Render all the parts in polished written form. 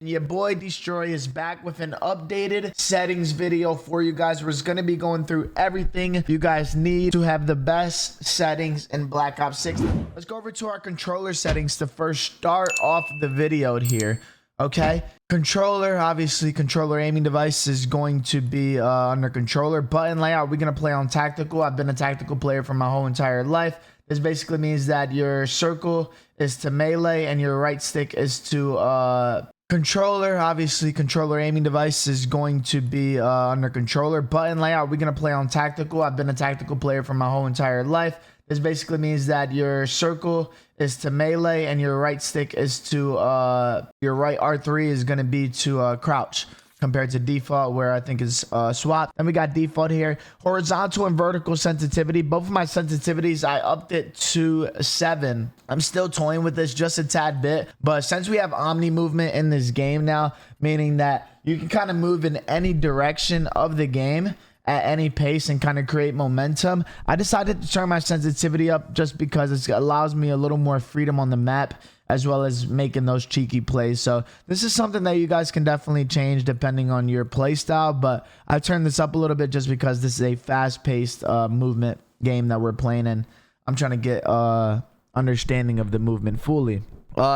Your boy Destroy is back with an updated settings video for you guys. We're just going to be going through everything you guys need to have the best settings in Black Ops 6. Let's go over to our controller settings to first start off the video here. Okay, controller, obviously controller aiming device is going to be under controller. Button layout, we're going to play on tactical. I've been a tactical player for my whole entire life. This basically means that your circle is to melee and your right stick is to controller. Obviously controller aiming device is going to be under controller. Button layout, we're going to play on tactical. I've been a tactical player for my whole entire life. This basically means that your circle is to melee and your right stick is to your right R3 is going to be to crouch, compared to default where I think is swap. Then we got default here. Horizontal and vertical sensitivity. Both of my sensitivities, I upped it to 7. I'm still toying with this just a tad bit, but since we have omni movement in this game now, meaning that you can kind of move in any direction of the game at any pace and kind of create momentum, I decided to turn my sensitivity up just because it allows me a little more freedom on the map, as well as making those cheeky plays. So this is something that you guys can definitely change depending on your play style, but I turned this up a little bit just because this is a fast-paced movement game that we're playing, and I'm trying to get understanding of the movement fully.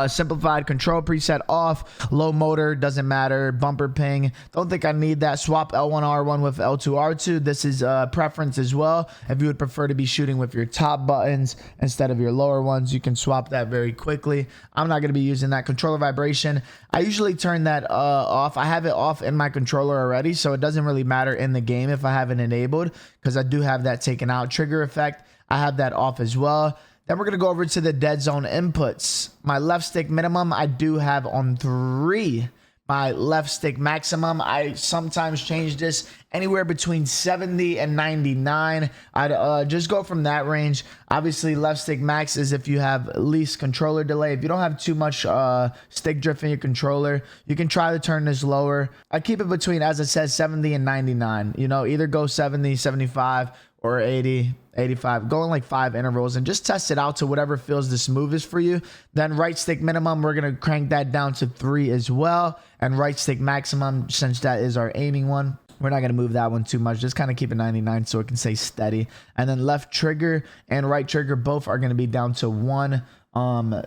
Simplified control preset off. Low motor doesn't matter. Bumper ping, don't think I need that. Swap L1R1 with L2R2. This is preference as well. If you would prefer to be shooting with your top buttons instead of your lower ones, you can swap that very quickly. I'm not going to be using that. Controller vibration, I usually turn that off. I have it off in my controller already, so it doesn't really matter in the game if I have it enabled, because I do have that taken out. Trigger effect, I have that off as well. Then we're going to go over to the dead zone inputs. My left stick minimum, I do have on 3. My left stick maximum, I sometimes change this anywhere between 70 and 99. I'd just go from that range. Obviously, left stick max is if you have least controller delay. If you don't have too much stick drift in your controller, you can try to turn this lower. I keep it between, as it says, 70 and 99. You know, either go 70, 75, or 80, 85. Go in like 5 intervals and just test it out to whatever feels the smoothest for you. Then right stick minimum, we're going to crank that down to 3 as well. And right stick maximum, since that is our aiming one, we're not going to move that one too much. Just kind of keep it 99 so it can stay steady. And then left trigger and right trigger both are going to be down to 1.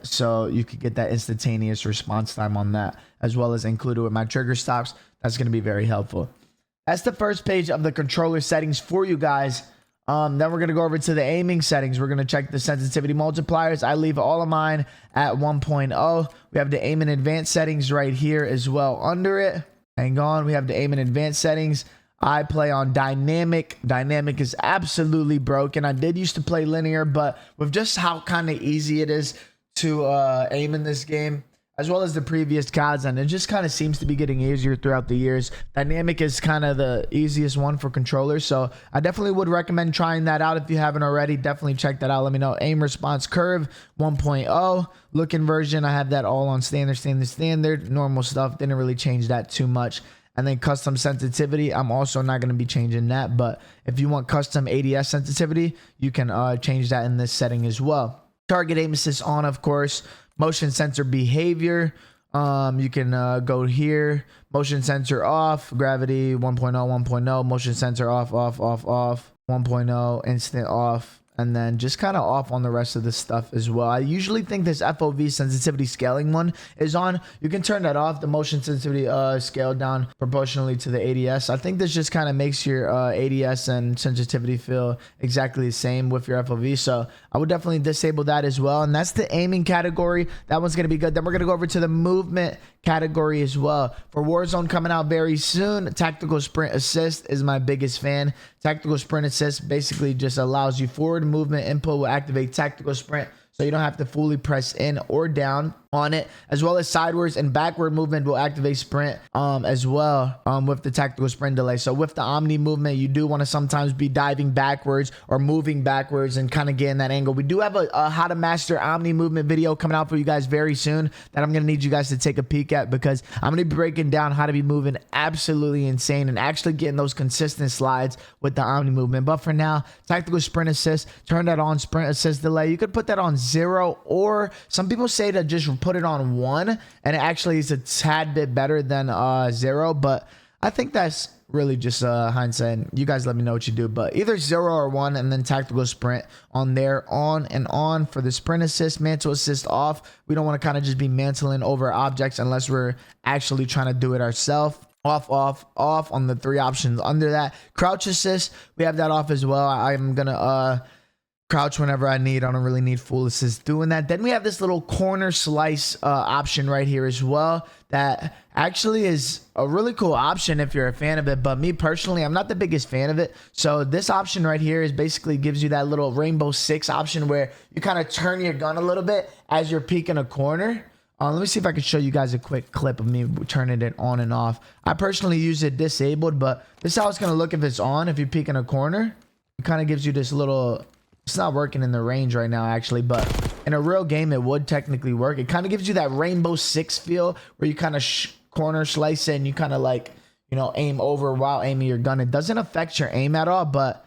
So you could get that instantaneous response time on that, as well as included with my trigger stops. That's going to be very helpful. That's the first page of the controller settings for you guys. Then we're going to go over to the aiming settings. We're going to check the sensitivity multipliers. I leave all of mine at 1.0. We have the aim and advanced settings right here as well under it. Hang on. We have the aim and advanced settings. I play on dynamic. Dynamic is absolutely broken. I did used to play linear, but with just how kind of easy it is to aim in this game, as well as the previous CODs, and it just kind of seems to be getting easier throughout the years. Dynamic is kind of the easiest one for controllers, so I definitely would recommend trying that out if you haven't already. Definitely check that out. Let me know. Aim response curve 1.0. Look inversion, I have that all on standard. Normal stuff, didn't really change that too much. And then custom sensitivity, I'm also not going to be changing that, but if you want custom ADS sensitivity, you can change that in this setting as well. Target aim assist on, of course. Motion sensor behavior, you can go here. Motion sensor off, gravity 1.0, motion sensor off, 1.0, instant off, and then just kind of off on the rest of this stuff as well. I usually think this FOV sensitivity scaling one is on. You can turn that off, the motion sensitivity scaled down proportionally to the ADS. I think this just kind of makes your ADS and sensitivity feel exactly the same with your FOV, so I would definitely disable that as well. And that's the aiming category. That one's going to be good. Then we're going to go over to the movement category as well. For Warzone coming out very soon, tactical sprint assist is my biggest fan. Tactical sprint assist basically just allows you forward movement input will activate tactical sprint, so you don't have to fully press in or down on it, as well as sideways and backward movement will activate sprint as well with the tactical sprint delay. So with the omni movement, you do want to sometimes be diving backwards or moving backwards and kind of getting that angle. We do have a how to master omni movement video coming out for you guys very soon that I'm going to need you guys to take a peek at, because I'm going to be breaking down how to be moving absolutely insane and actually getting those consistent slides with the omni movement. But for now, tactical sprint assist, turn that on. Sprint assist delay, you could put that on 0, or some people say to just put it on 1, and it actually is a tad bit better than 0, but I think that's really just hindsight. You guys let me know what you do, but either 0 or 1, and then tactical sprint on there, on and on for the sprint assist. Mantle assist off. We don't want to kind of just be mantling over objects unless we're actually trying to do it ourselves. Off, off, off on the 3 options under that. Crouch assist, we have that off as well. I'm gonna crouch whenever I need. I don't really need full assist doing that. Then we have this little corner slice option right here as well. That actually is a really cool option if you're a fan of it. But me personally, I'm not the biggest fan of it. So this option right here is basically gives you that little rainbow 6 option where you kind of turn your gun a little bit as you're peeking a corner. Let me see if I can show you guys a quick clip of me turning it on and off. I personally use it disabled, but this is how it's going to look if it's on. If you peek in a corner, it kind of gives you this little... It's not working in the range right now, actually, but in a real game, it would technically work. It kind of gives you that rainbow 6 feel where you kind of corner slice it and you kind of like, you know, aim over while aiming your gun. It doesn't affect your aim at all, but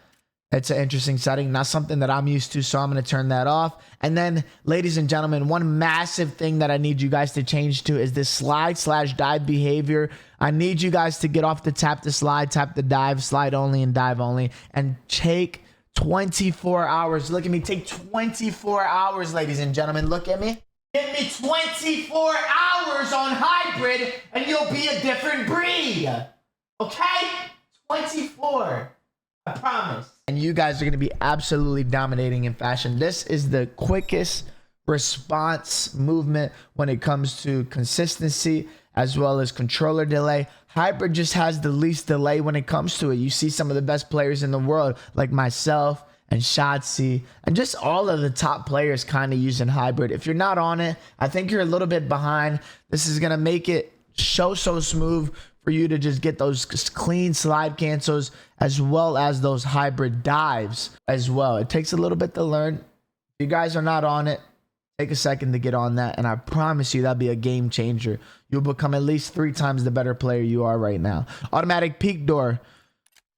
it's an interesting setting. Not something that I'm used to, so I'm going to turn that off. And then, ladies and gentlemen, one massive thing that I need you guys to change to is this slide/dive behavior. I need you guys to get off the tap to slide, tap the dive, slide only, and dive only, and take 24 hours. Look at me. Take 24 hours, ladies and gentlemen. Look at me. Give me 24 hours on hybrid, and you'll be a different breed. Okay? 24. I promise. And you guys are going to be absolutely dominating in fashion. This is the quickest response movement when it comes to consistency as well as controller delay. Hybrid just has the least delay when it comes to it. You see some of the best players in the world like myself and Shotzi and just all of the top players kind of using hybrid. If you're not on it, I think you're a little bit behind. This is going to make it so smooth for you to just get those clean slide cancels as well as those hybrid dives as well. It takes a little bit to learn. If you guys are not on it, take a second to get on that, and I promise you that'll be a game changer. You'll become at least 3 times the better player you are right now. Automatic peek door.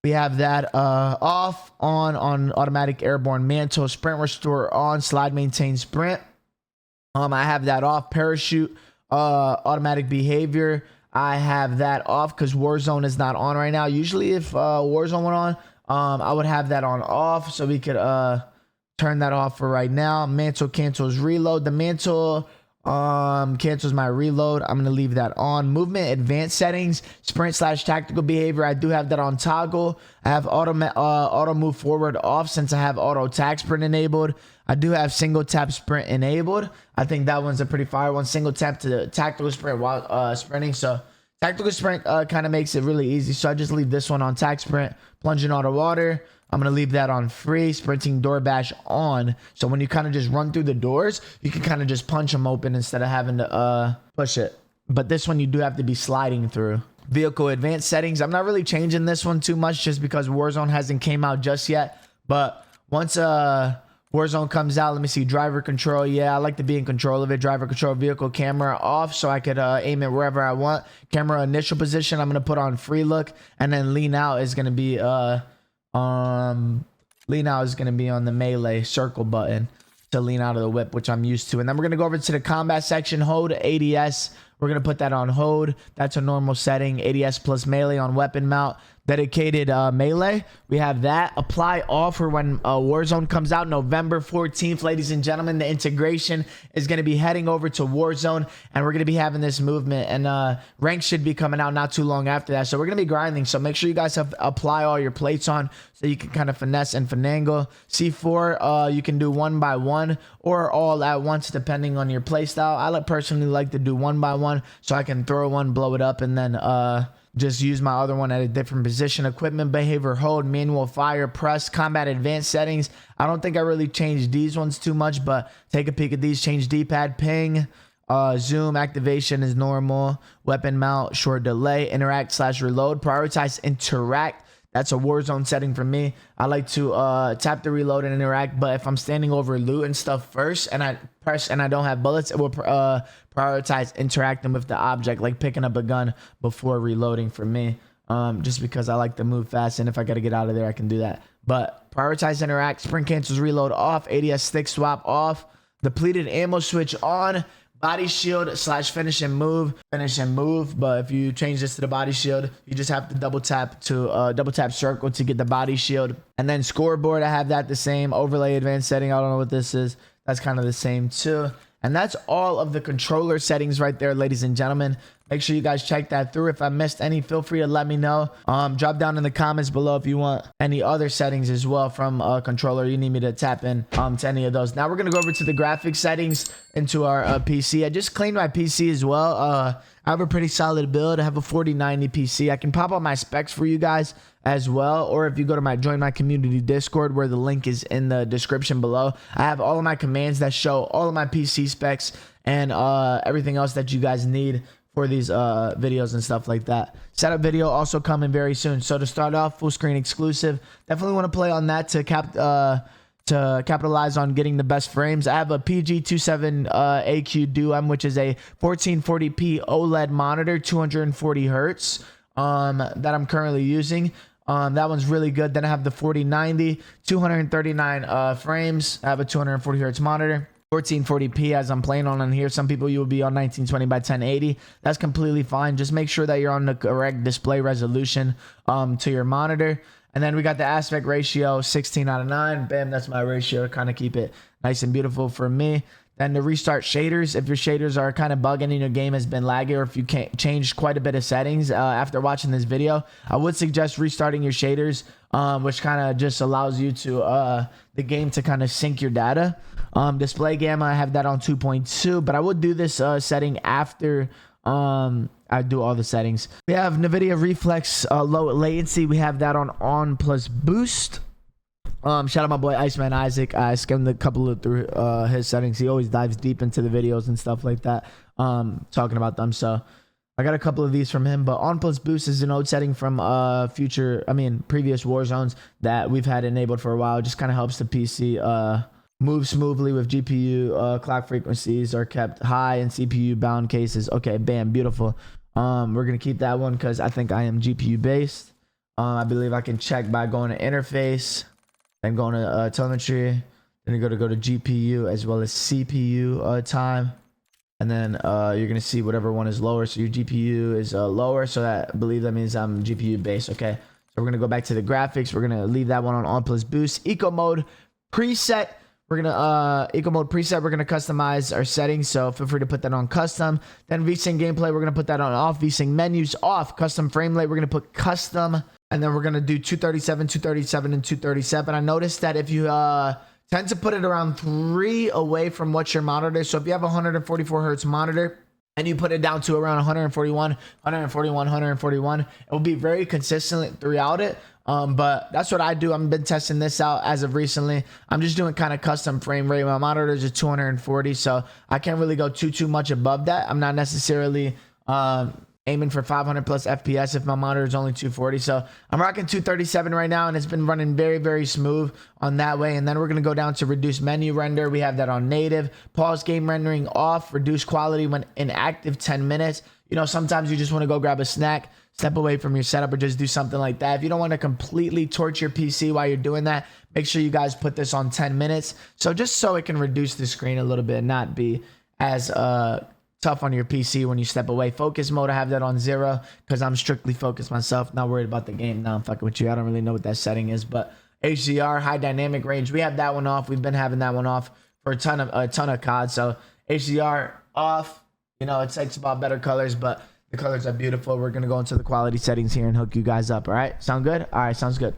We have that off, on automatic airborne mantle, sprint restore on, slide maintain sprint. I have that off. Parachute, automatic behavior. I have that off because Warzone is not on right now. Usually if Warzone went on, I would have that on off so we could turn that off for right now. Mantle cancels reload. The mantle cancels my reload. I'm going to leave that on. Movement advanced settings, sprint/tactical behavior. I do have that on toggle. I have auto move forward off since I have auto attack sprint enabled. I do have single tap sprint enabled. I think that one's a pretty fire one. Single tap to tactical sprint while sprinting. So tactical sprint kind of makes it really easy. So I just leave this one on tac sprint. Plunging auto water. I'm going to leave that on free. Sprinting door bash on. So when you kind of just run through the doors, you can kind of just punch them open instead of having to push it. But this one you do have to be sliding through. Vehicle advanced settings. I'm not really changing this one too much just because Warzone hasn't came out just yet. But once Warzone comes out, let me see. Driver control. Yeah, I like to be in control of it. Driver control, vehicle camera off so I could aim it wherever I want. Camera initial position, I'm going to put on free look. And then lean out is going to be lean out is going to be on the melee circle button to lean out of the whip, which I'm used to. And then we're going to go over to the combat section. Hold ADS. We're going to put that on hold. That's a normal setting. ADS plus melee on weapon mount. Dedicated melee. We have that. Apply all for when Warzone comes out November 14th. Ladies and gentlemen, the integration is going to be heading over to Warzone, and we're going to be having this movement, and rank should be coming out not too long after that. So we're going to be grinding. So make sure you guys have apply all your plates on so you can kind of finesse and finagle. C4, you can do 1 by 1 or all at once depending on your play style. I personally like to do 1 by 1 so I can throw one, blow it up, and then just use my other one at a different position. Equipment behavior, hold, manual fire, press, combat advanced settings. I don't think I really changed these ones too much, but take a peek at these. Change D-pad, ping, zoom, activation is normal, weapon mount, short delay, interact/reload, prioritize interact. That's a Warzone setting for me. I like to tap the reload and interact, but if I'm standing over loot and stuff first and I press and I don't have bullets, it will prioritize interacting with the object, like picking up a gun before reloading for me, just because I like to move fast, and if I got to get out of there, I can do that. But prioritize interact, sprint cancels reload off, ADS stick swap off, depleted ammo switch on. body shield slash finish and move. But if you change this to the body shield, you just have to double tap circle to get the body shield. And then scoreboard, I have that the same. Overlay advanced setting, I don't know what this is. That's kind of the same too. And that's all of the controller settings right there, ladies and gentlemen. Make sure you guys check that through. If I missed any, feel free to let me know. Drop down in the comments below if you want any other settings as well from a controller. You need me to tap in to any of those. Now we're going to go over to the graphics settings into our PC. I just cleaned my PC as well. I have a pretty solid build. I have a 4090 PC. I can pop up my specs for you guys as well, or if you go to join my community Discord, where the link is in the description below, I have all of my commands that show all of my PC specs and everything else that you guys need for these videos and stuff like that. Setup video also coming very soon. So to start off, full screen exclusive. Definitely want to play on that to capitalize on getting the best frames. I have a PG27 AQ Duo, which is a 1440p OLED monitor, 240 hertz that I'm currently using. That one's really good. Then I have the 4090, 239 frames. I have a 240 hertz monitor, 1440p as I'm playing on here. Some people, you will be on 1920 by 1080. That's completely fine. Just make sure that you're on the correct display resolution to your monitor. And then we got the aspect ratio 16 out of 9. Bam, that's my ratio to kind of keep it nice and beautiful for me. Then the restart shaders. If your shaders are kind of bugging and your game has been laggy, or if you can't change quite a bit of settings after watching this video, I would suggest restarting your shaders, which kind of just allows you to the game to kind of sync your data. Display gamma, I have that on 2.2, but I would do this setting after I do all the settings. We have NVIDIA Reflex low latency. We have that on plus boost. Shout out my boy Iceman Isaac. I skimmed a couple of through his settings. He always dives deep into the videos and stuff like that, talking about them. So I got a couple of these from him. But on plus boost is an old setting from previous war zones that we've had enabled for a while. It just kind of helps the PC move smoothly with GPU clock frequencies are kept high and CPU bound cases. Okay, bam, beautiful. We're gonna keep that one because I think I am GPU based. I believe I can check by going to interface, then going to telemetry, then you go to GPU as well as CPU time, and then you're gonna see whatever one is lower. So your GPU is lower, so that I believe that means I'm GPU based. Okay, so we're gonna go back to the graphics. We're gonna leave that one on plus boost. Eco mode preset. We're gonna eco mode preset. We're gonna customize our settings, so feel free to put that on custom. Then VSync gameplay, we're gonna put that on off. VSync menus off. Custom frame rate, we're gonna put custom, and then we're gonna do 237, 237, and 237. I noticed that if you tend to put it around 3 away from what your monitor is, so if you have a 144 hertz monitor and you put it down to around 141, 141, 141, it will be very consistent throughout it. But that's what I do. I've been testing this out as of recently. I'm just doing kind of custom frame rate. My monitor is 240, so I can't really go too much above that. I'm not necessarily aiming for 500 plus FPS if my monitor is only 240. So I'm rocking 237 right now, and it's been running very smooth on that way. And then we're going to go down to reduce menu render. We have that on native. Pause game rendering off. Reduce quality when inactive 10 minutes. You know, sometimes you just want to go grab a snack, step away from your setup, or just do something like that. If you don't want to completely torch your PC while you're doing that, make sure you guys put this on 10 minutes. So just so it can reduce the screen a little bit and not be as tough on your PC when you step away. Focus mode, I have that on 0 because I'm strictly focused myself, not worried about the game. Now I'm fucking with you. I don't really know what that setting is, but HDR, high dynamic range, we have that one off. We've been having that one off for a ton of COD. So HDR off. You know, it takes about better colors, but the colors are beautiful. We're going to go into the quality settings here and hook you guys up. All right. Sound good? All right. Sounds good.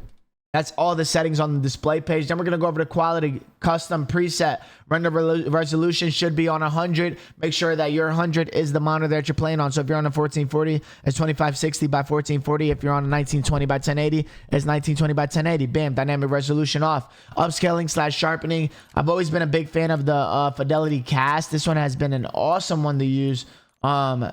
That's all the settings on the display page. Then we're going to go over to quality, custom preset. Render resolution should be on 100. Make sure that your 100 is the monitor that you're playing on. So if you're on a 1440, it's 2560 by 1440. If you're on a 1920 by 1080, it's 1920 by 1080. Bam, dynamic resolution off. Upscaling slash sharpening. I've always been a big fan of the Fidelity Cast. This one has been an awesome one to use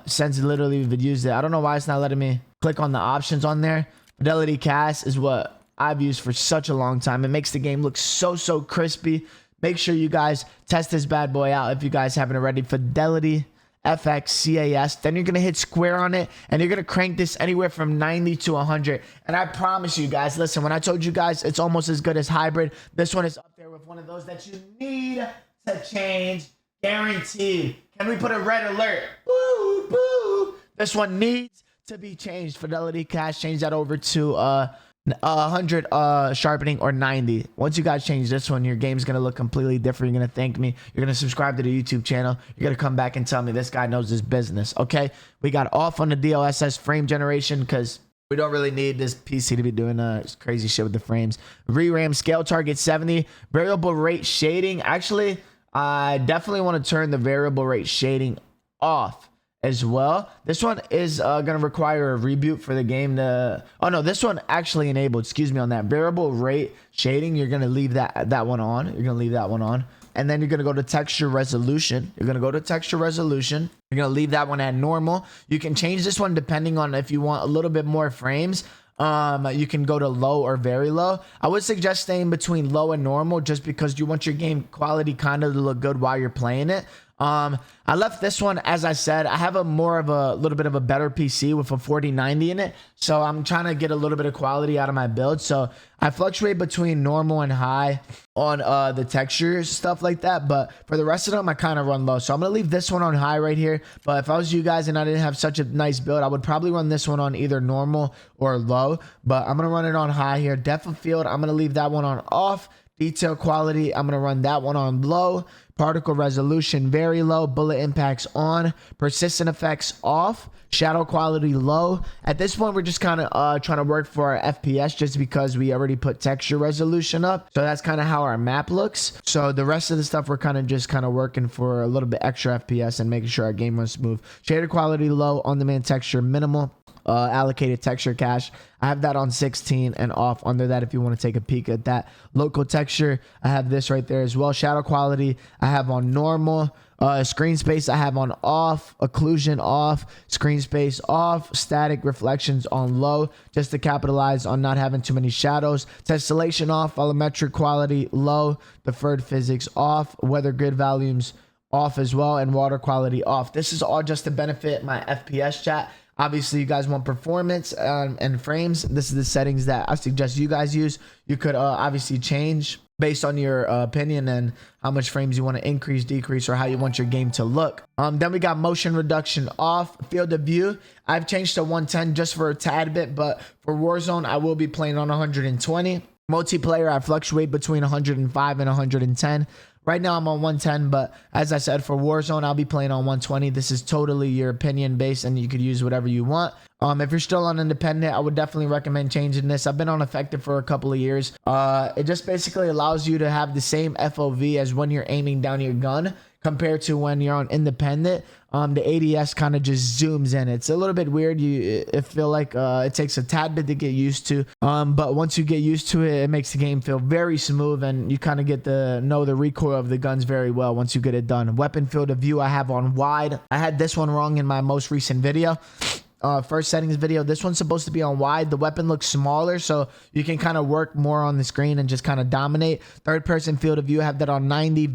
since literally we've used it. I don't know why it's not letting me click on the options on there. Fidelity Cast is what I've used for such a long time. It makes the game look so crispy. Make sure you guys test this bad boy out if you guys haven't already. Fidelity FX CAS. Then you're going to hit square on it, and you're going to crank this anywhere from 90 to 100. And I promise you guys, listen, when I told you guys it's almost as good as hybrid, this one is up there with one of those that you need to change. Guaranteed. Can we put a red alert? Boo, boo. This one needs to be changed. Fidelity cache, change that over to 100 sharpening or 90. Once you guys change this one, your game's gonna look completely different. You're gonna thank me. You're gonna subscribe to the YouTube channel. You're gonna come back and tell me this guy knows his business. Okay, we got off on the DLSS frame generation because we don't really need this PC to be doing crazy shit with the frames. VRAM scale target 70. Variable rate shading. Actually, I definitely want to turn the variable rate shading off as well. This one is going to require a reboot for the game to... Oh, no, this one actually enabled. Excuse me on that. Variable rate shading, you're going to leave that one on. You're going to leave that one on. And then you're going to go to texture resolution. You're going to go to texture resolution. You're going to leave that one at normal. You can change this one depending on if you want a little bit more frames. You can go to low or very low. I would suggest staying between low and normal just because you want your game quality kind of to look good while you're playing it. I left this one, as I said, I have a little bit of a better PC with a 4090 in it. So I'm trying to get a little bit of quality out of my build. So I fluctuate between normal and high on the textures, stuff like that. But for the rest of them, I kind of run low. So I'm going to leave this one on high right here. But if I was you guys and I didn't have such a nice build, I would probably run this one on either normal or low. But I'm going to run it on high here. Depth of field, I'm going to leave that one on off. Detail quality, I'm going to run that one on low. Particle resolution, very low. Bullet impacts on. Persistent effects off. Shadow quality low. At this point, we're just kind of trying to work for our FPS just because we already put texture resolution up. So that's kind of how our map looks. So the rest of the stuff, we're kind of working for a little bit extra FPS and making sure our game runs smooth. Shader quality low. On-demand texture minimal. Allocated texture cache, I have that on 16 and off under that if you want to take a peek at that. Local texture, I have this right there as well. Shadow quality, I have on normal. Screen space, I have on off. Occlusion off. Screen space off. Static reflections on low, just to capitalize on not having too many shadows. Tessellation off. Volumetric quality low. Deferred physics off. Weather grid volumes off as well, and water quality off. This is all just to benefit my FPS chat. Obviously, you guys want performance and frames. This is the settings that I suggest you guys use. You could obviously change based on your opinion and how much frames you want to increase, decrease, or how you want your game to look. Then we got motion reduction off. Field of view, I've changed to 110 just for a tad bit, but for Warzone, I will be playing on 120. Multiplayer, I fluctuate between 105 and 110. Right now I'm on 110, but as I said, for Warzone, I'll be playing on 120. This is totally your opinion based, and you could use whatever you want. If you're still on independent, I would definitely recommend changing this. I've been on effective for a couple of years. It just basically allows you to have the same FOV as when you're aiming down your gun compared to when you're on independent. The ADS kind of just zooms in. It's a little bit weird. I feel like it takes a tad bit to get used to. But once you get used to it, it makes the game feel very smooth, and you kind of get to know the recoil of the guns very well once you get it done. Weapon field of view, I have on wide. I had this one wrong in my most recent video. First settings video, this one's supposed to be on wide. The weapon looks smaller, so you can kind of work more on the screen and just kind of dominate. Third person field of view, I have that on 90.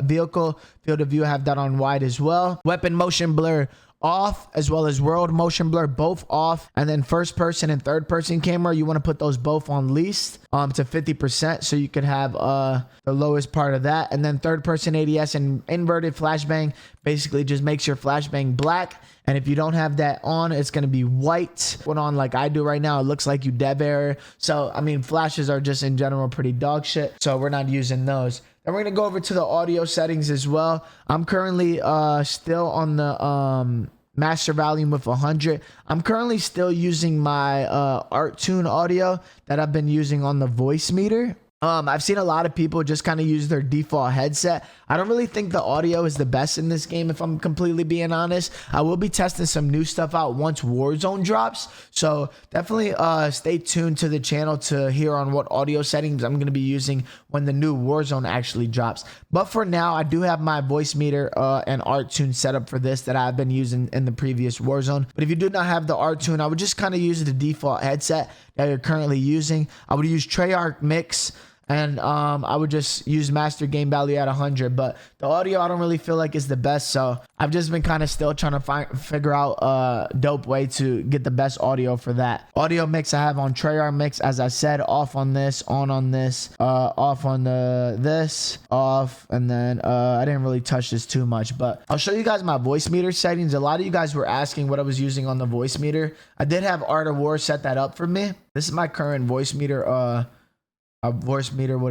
Vehicle field of view, I have that on wide as well. Weapon motion blur off, as well as world motion blur, both off. And then first person and third person camera, you want to put those both on least to 50%, so you could have the lowest part of that. And then third person ADS and inverted flashbang basically just makes your flashbang black. And if you don't have that on, it's going to be white. Put on like I do right now, it looks like you dev error. So, I mean, flashes are just in general pretty dog shit. So we're not using those. Then we're going to go over to the audio settings as well. I'm currently still on the master volume with 100. I'm currently still using my Art Tune audio that I've been using on the voice meter. I've seen a lot of people just kind of use their default headset. I don't really think the audio is the best in this game, if I'm completely being honest. I will be testing some new stuff out once Warzone drops. So definitely stay tuned to the channel to hear on what audio settings I'm going to be using when the new Warzone actually drops. But for now, I do have my voice meter and Art Tune set up for this that I've been using in the previous Warzone. But if you do not have the Art Tune, I would just kind of use the default headset that you're currently using. I would use Treyarch Mix and I would just use master gain value at 100. But the audio I don't really feel like is the best, so I've just been kind of still trying to figure out a dope way to get the best audio for that. Audio mix I have on Treyarch mix, as I said, off on this, on this, off on this, off, and then I didn't really touch this too much, but I'll show you guys my voice meter settings. A lot of you guys were asking what I was using on the voice meter. I did have Art of War set that up for me. This is my current voice meter, what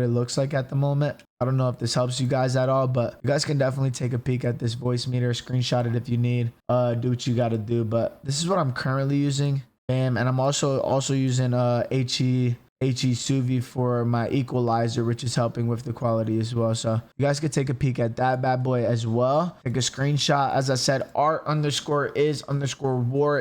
it looks like at the moment. I don't know if this helps you guys at all, but you guys can definitely take a peek at this voice meter, screenshot it if you need, do what you got to do. But this is what I'm currently using. Bam. And I'm also using HE Suvi for my equalizer, which is helping with the quality as well. So you guys can take a peek at that bad boy as well. Take a screenshot. As I said, art_is_war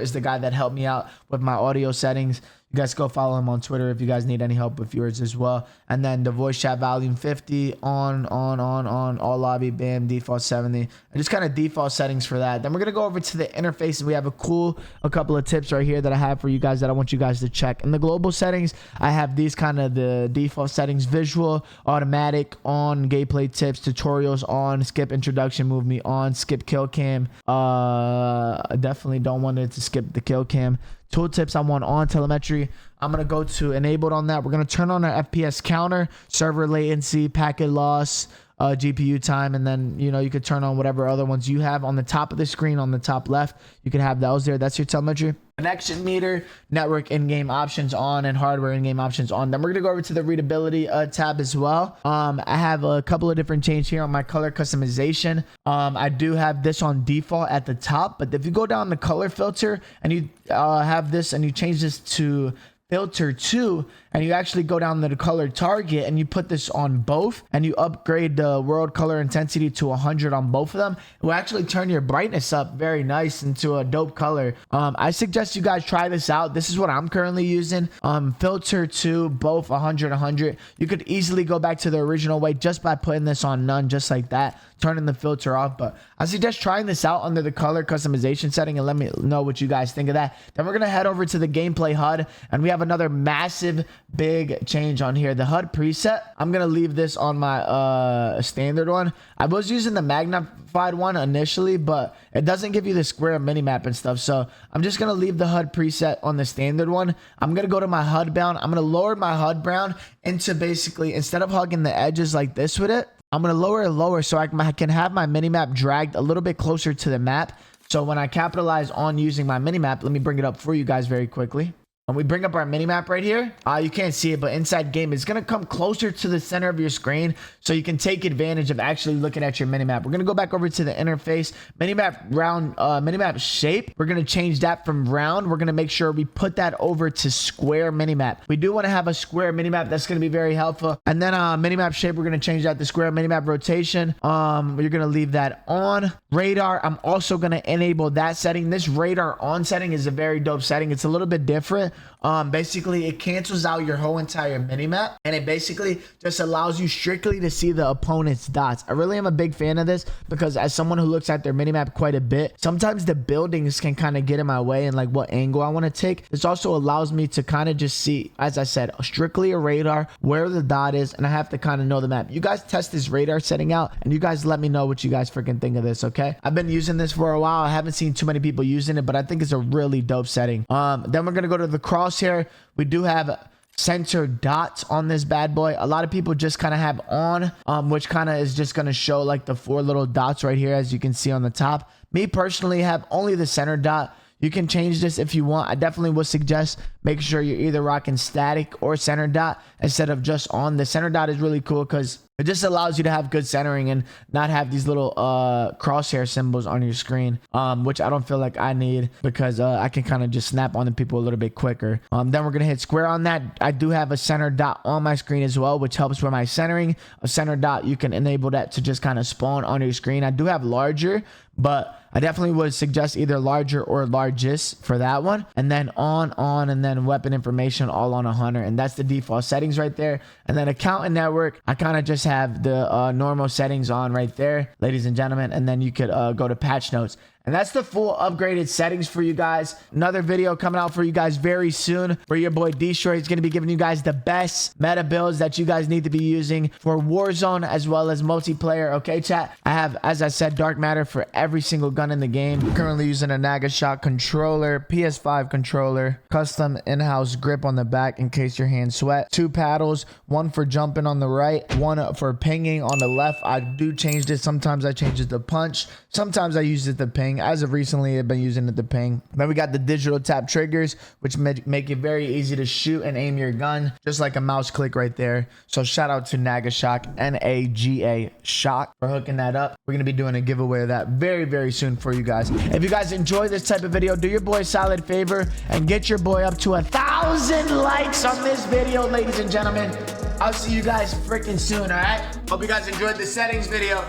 is the guy that helped me out with my audio settings. You guys go follow him on Twitter if you guys need any help with yours as well. And then the voice chat volume 50 on all lobby, bam, default 70, and just kind of default settings for that. Then we're gonna go over to the interface, and we have a couple of tips right here that I have for you guys that I want you guys to check. In the global settings, I have these kind of the default settings: visual, automatic, on, gameplay tips, tutorials on, skip introduction, move me on, skip kill cam. I definitely don't want it to skip the kill cam. Tooltips I want on, telemetry I'm gonna go to enabled on that. We're gonna turn on our FPS counter, server latency, packet loss, GPU time, and then you could turn on whatever other ones you have on the top of the screen. On the top left, you can have those there. That's your telemetry. Connection meter, network in-game options on, and hardware in-game options on. Then we're gonna go over to the readability tab as well. I have a couple of different changes here on my color customization. I do have this on default at the top, but if you go down the color filter and you have this and you change this to filter 2, and you actually go down to the color target and you put this on both, and you upgrade the world color intensity to 100 on both of them, it will actually turn your brightness up very nice into a dope color. I suggest you guys try this out. This is what I'm currently using. Filter 2, both 100. You could easily go back to the original way just by putting this on none, just like that, turning the filter off. But I suggest trying this out under the color customization setting, and let me know what you guys think of that. Then we're gonna head over to the gameplay HUD, and we have another massive big change on here. The HUD preset, I'm gonna leave this on my standard one. I was using the magnified one initially, but it doesn't give you the square minimap and stuff, so I'm just gonna leave the HUD preset on the standard one. I'm gonna go to my HUD bound. I'm gonna lower my HUD bound into, basically, instead of hugging the edges like this with it, I'm gonna lower it lower so I can have my minimap dragged a little bit closer to the map. So when I capitalize on using my minimap, let me bring it up for you guys very quickly. When we bring up our minimap right here, you can't see it, but inside game, it's going to come closer to the center of your screen so you can take advantage of actually looking at your minimap. We're going to go back over to the interface. Minimap round, minimap shape. We're going to change that from round. We're going to make sure we put that over to square minimap. We do want to have a square minimap. That's going to be very helpful. And then minimap shape, we're going to change that to square. Minimap rotation, you're going to leave that on. Radar, I'm also going to enable that setting. This radar on setting is a very dope setting. It's a little bit different. Basically, it cancels out your whole entire minimap, and it basically just allows you strictly to see the opponent's dots. I really am a big fan of this because, as someone who looks at their minimap quite a bit, sometimes the buildings can kind of get in my way and like what angle I want to take. This also allows me to kind of just see, as I said, strictly a radar, where the dot is, and I have to kind of know the map. You guys test this radar setting out, and you guys let me know what you guys freaking think of this, okay? I've been using this for a while. I haven't seen too many people using it, but I think it's a really dope setting. Then we're gonna go to the crosshair. We do have center dots on this bad boy. A lot of people just kind of have on, which kind of is just going to show like the 4 little dots right here, as you can see on the top. Me personally have only the center dot. You can change this if you want. I definitely would suggest making sure you're either rocking static or center dot instead of just on. The center dot is really cool because it just allows you to have good centering and not have these little crosshair symbols on your screen, which I don't feel like I need because I can kind of just snap on the people a little bit quicker. Then we're going to hit square on that. I do have a center dot on my screen as well, which helps with my centering. A center dot, you can enable that to just kind of spawn on your screen. I do have larger, but I definitely would suggest either larger or largest for that one. And then on, and then weapon information all on 100. And that's the default settings right there. And then account and network, I kind of just have the normal settings on right there, ladies and gentlemen. And then you could go to patch notes. And that's the full upgraded settings for you guys. Another video coming out for you guys very soon where your boy D-Short is going to be giving you guys the best meta builds that you guys need to be using for Warzone as well as multiplayer. Okay, chat? I have, as I said, dark matter for every single gun in the game. I'm currently using a Nagashock controller, PS5 controller, custom in-house grip on the back in case your hands sweat, 2 paddles, 1 for jumping on the right, 1 for pinging on the left. I do change this. Sometimes I change it to punch. Sometimes I use it to ping. As of recently, I've been using it to ping. Then we got the digital tap triggers, which make it very easy to shoot and aim your gun, just like a mouse click right there. So shout out to Nagashock, N-A-G-A Shock, for hooking that up. We're going to be doing a giveaway of that very, very soon for you guys. If you guys enjoy this type of video, do your boy a solid favor and get your boy up to 1,000 likes on this video, ladies and gentlemen. I'll see you guys freaking soon, all right? Hope you guys enjoyed the settings video.